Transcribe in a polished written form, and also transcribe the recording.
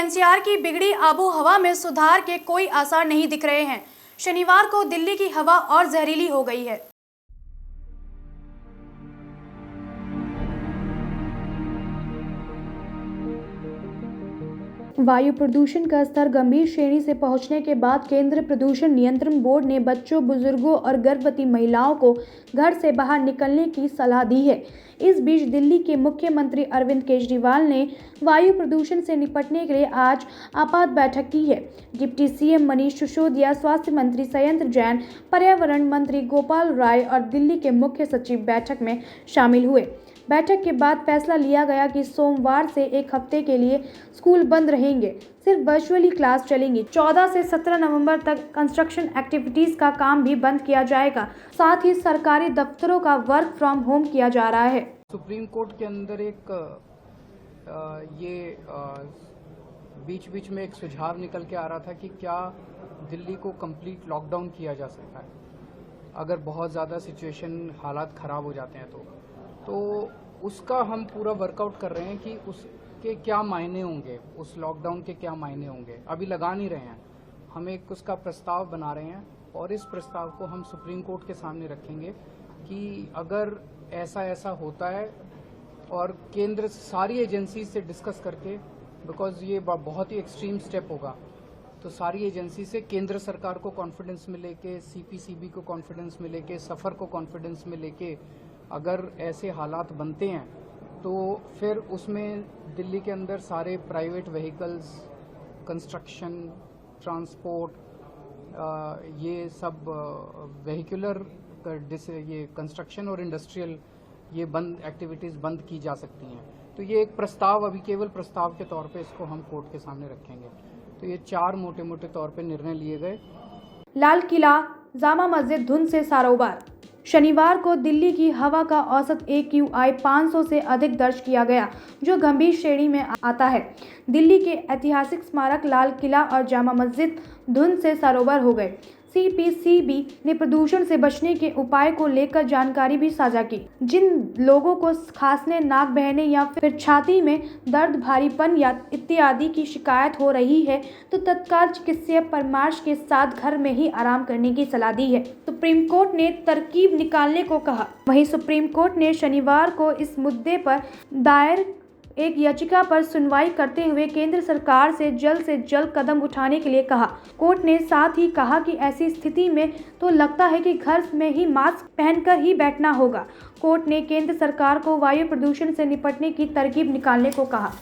NCR की बिगड़ी आबोहवा में सुधार के कोई आसार नहीं दिख रहे हैं। शनिवार को दिल्ली की हवा और जहरीली हो गई है। वायु प्रदूषण का स्तर गंभीर श्रेणी से पहुंचने के बाद केंद्रीय प्रदूषण नियंत्रण बोर्ड ने बच्चों, बुजुर्गों और गर्भवती महिलाओं को घर से बाहर निकलने की सलाह दी है। इस बीच दिल्ली के मुख्यमंत्री अरविंद केजरीवाल ने वायु प्रदूषण से निपटने के लिए आज आपात बैठक की है। डिप्टी सीएम मनीष सिसोदिया, स्वास्थ्य मंत्री संयंत जैन, पर्यावरण मंत्री गोपाल राय और दिल्ली के मुख्य सचिव बैठक में शामिल हुए। बैठक के बाद फैसला लिया गया कि सोमवार से एक हफ्ते के लिए स्कूल बंद रहेंगे, सिर्फ वर्चुअली क्लास चलेंगी। 14 से 17 नवंबर तक कंस्ट्रक्शन एक्टिविटीज का काम भी बंद किया जाएगा। साथ ही सरकारी दफ्तरों का वर्क फ्रॉम होम किया जा रहा है। सुप्रीम कोर्ट के अंदर एक बीच बीच में एक सुझाव निकल के आ रहा था कि क्या दिल्ली को कंप्लीट लॉकडाउन किया जा सकता है अगर बहुत ज़्यादा सिचुएशन हालात ख़राब हो जाते हैं तो उसका हम पूरा वर्कआउट कर रहे हैं कि उसके क्या मायने होंगे, उस लॉकडाउन के क्या मायने होंगे। अभी लगा नहीं रहे हैं, हम एक उसका प्रस्ताव बना रहे हैं और इस प्रस्ताव को हम सुप्रीम कोर्ट के सामने रखेंगे कि अगर ऐसा होता है और केंद्र सारी एजेंसी से डिस्कस करके, बिकॉज ये बहुत ही एक्सट्रीम स्टेप होगा, तो सारी एजेंसी से केंद्र सरकार को कॉन्फिडेंस में लेके, सीपीसीबी को कॉन्फिडेंस में लेके, सफ़र को कॉन्फिडेंस में लेके अगर ऐसे हालात बनते हैं तो फिर उसमें दिल्ली के अंदर सारे प्राइवेट व्हीकल्स, कंस्ट्रक्शन, ट्रांसपोर्ट, ये सब व्हीकुलर, ये कंस्ट्रक्शन और इंडस्ट्रियल, ये एक्टिविटीज़ बंद की जा सकती हैं। तो ये एक प्रस्ताव, अभी केवल प्रस्ताव के तौर पे इसको हम कोर्ट के सामने रखेंगे। तो ये 4 मोटे तौर पे निर्णय लिए गए। लाल किला, जामा मस्जिद धुंध से सारोबार। शनिवार को दिल्ली की हवा का औसत AQI 500 से अधिक दर्ज किया गया, जो गंभीर श्रेणी में आता है। दिल्ली के ऐतिहासिक स्मारक लाल किला और जामा मस्जिद धुंध से सरोवर हो गए। CPCB ने प्रदूषण से बचने के उपाय को लेकर जानकारी भी साझा की। जिन लोगों को खांसने, नाक बहने या फिर छाती में दर्द, भारीपन या इत्यादि की शिकायत हो रही है तो तत्काल चिकित्सीय परामर्श के साथ घर में ही आराम करने की सलाह दी है। सुप्रीम कोर्ट ने तरकीब निकालने को कहा। वहीं सुप्रीम कोर्ट ने शनिवार को इस मुद्दे पर दायर एक याचिका पर सुनवाई करते हुए केंद्र सरकार से जल्द कदम उठाने के लिए कहा। कोर्ट ने साथ ही कहा कि ऐसी स्थिति में तो लगता है कि घर में ही मास्क पहनकर ही बैठना होगा। कोर्ट ने केंद्र सरकार को वायु प्रदूषण से निपटने की तरकीब निकालने को कहा।